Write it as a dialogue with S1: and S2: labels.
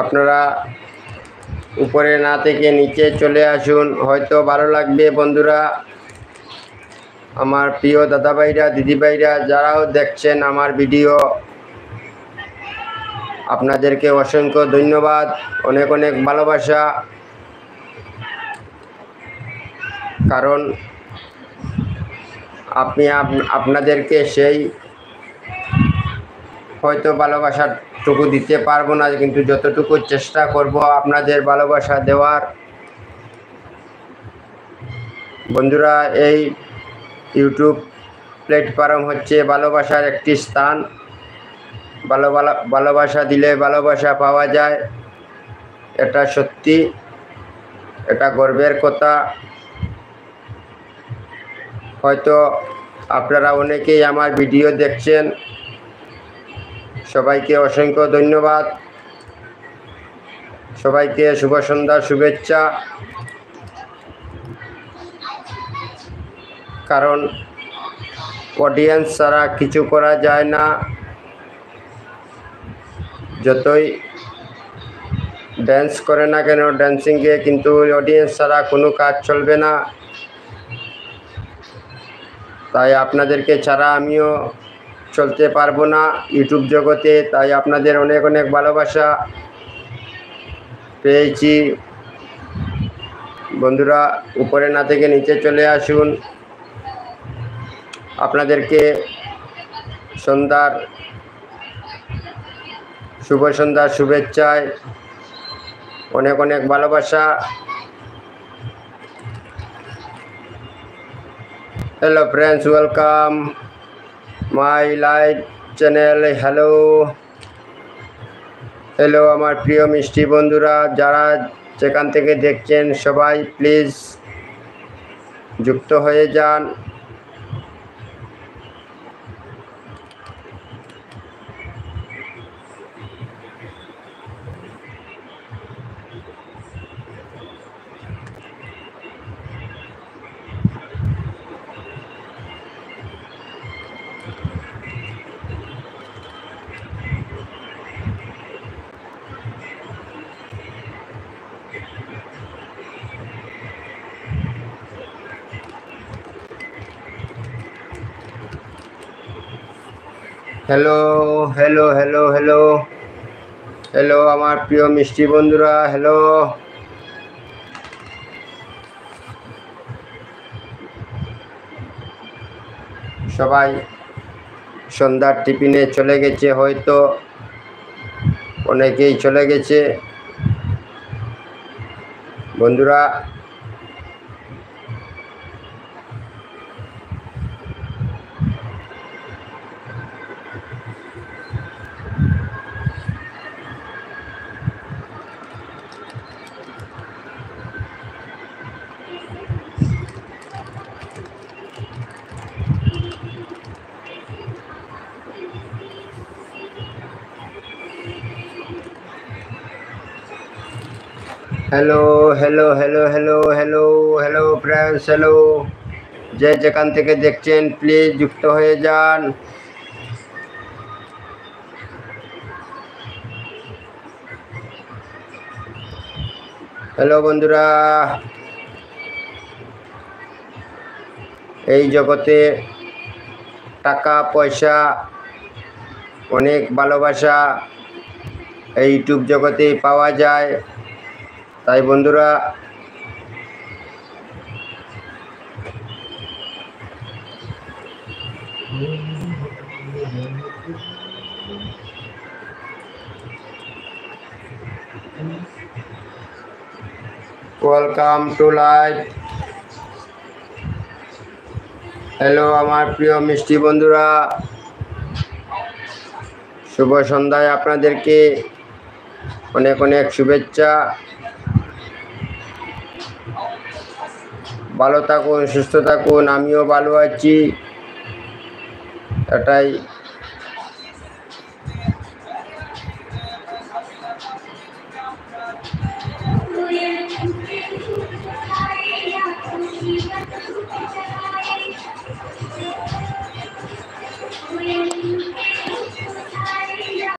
S1: আপনারা উপরে না থেকে নিচে চলে আসুন, হয়তো ভালো লাগবে বন্ধুরা। আমার প্রিয় দাদাভাইরা দিদিভাইরা যারাও দেখছেন আমার ভিডিও, আপনাদেরকে অসংখ্য ধন্যবাদ, অনেক অনেক ভালোবাসা। কারণ আপনাদেরকে সেই হয়তো ভালোবাসাটুকু দিতে পারবো না, কিন্তু যতটুকু চেষ্টা করব আপনাদের ভালোবাসা দেওয়ার। বন্ধুরা, এই ইউটিউব প্ল্যাটফর্ম হচ্ছে ভালোবাসার একটি স্থান। ভালোবাসা দিলে ভালোবাসা পাওয়া যায়, এটা সত্যি, এটা গর্বের কথা। হয়তো আপনারা অনেকেই আমার ভিডিও দেখছেন, সবাইকে অসংখ্য ধন্যবাদ, সবাইকে শুভ সন্ধ্যার শুভেচ্ছা। কারণ অডিয়েন্স ছাড়া কিছু করা যায় না, যতই ড্যান্স করে না কেন ড্যান্সিংয়ে, কিন্তু অডিয়েন্স ছাড়া কোনো কাজ চলবে না। তাই আপনাদেরকে ছাড়া আমিও চলতে পারবো না ইউটিউব জগতে। তাই আপনাদের অনেক অনেক ভালোবাসা পেয়েছি বন্ধুরা। উপরে না থেকে নিচে চলে আসুন, আপনাদেরকে শুভ সন্ধ্যার শুভেচ্ছায় অনেক অনেক ভালোবাসা। Hello friends, welcome my live channel. Hello আমার প্রিয় মিষ্টি বন্ধুরা, যারা যেখান থেকে দেখছেন সবাই প্লিজ যুক্ত হয়ে যান। Hello hello hello hello hello আমার প্রিয় মিষ্টি বন্ধুরা, হ্যালো। সবাই সন্ধ্যার টিফিনে চলে গেছে, হয়তো অনেকেই চলে গেছে বন্ধুরা। Hello hello hello hello hello hello friends, hello. যে যেখান থেকে দেখছেন প্লিজ যুক্ত হয়ে যান। হ্যালো বন্ধুরা, এই জগতে টাকা পয়সা অনেক ভালোবাসা এই ইউটিউব জগতেই পাওয়া যায়। তাই বন্ধুরা, ওয়েলকাম টু লাইভ। হ্যালো আমার প্রিয় মিষ্টি বন্ধুরা, শুভ সন্ধ্যায় আপনাদেরকে অনেক অনেক শুভেচ্ছা। ভালো থাকুন, সুস্থ থাকুন, আমিও ভালো আছি, এটাই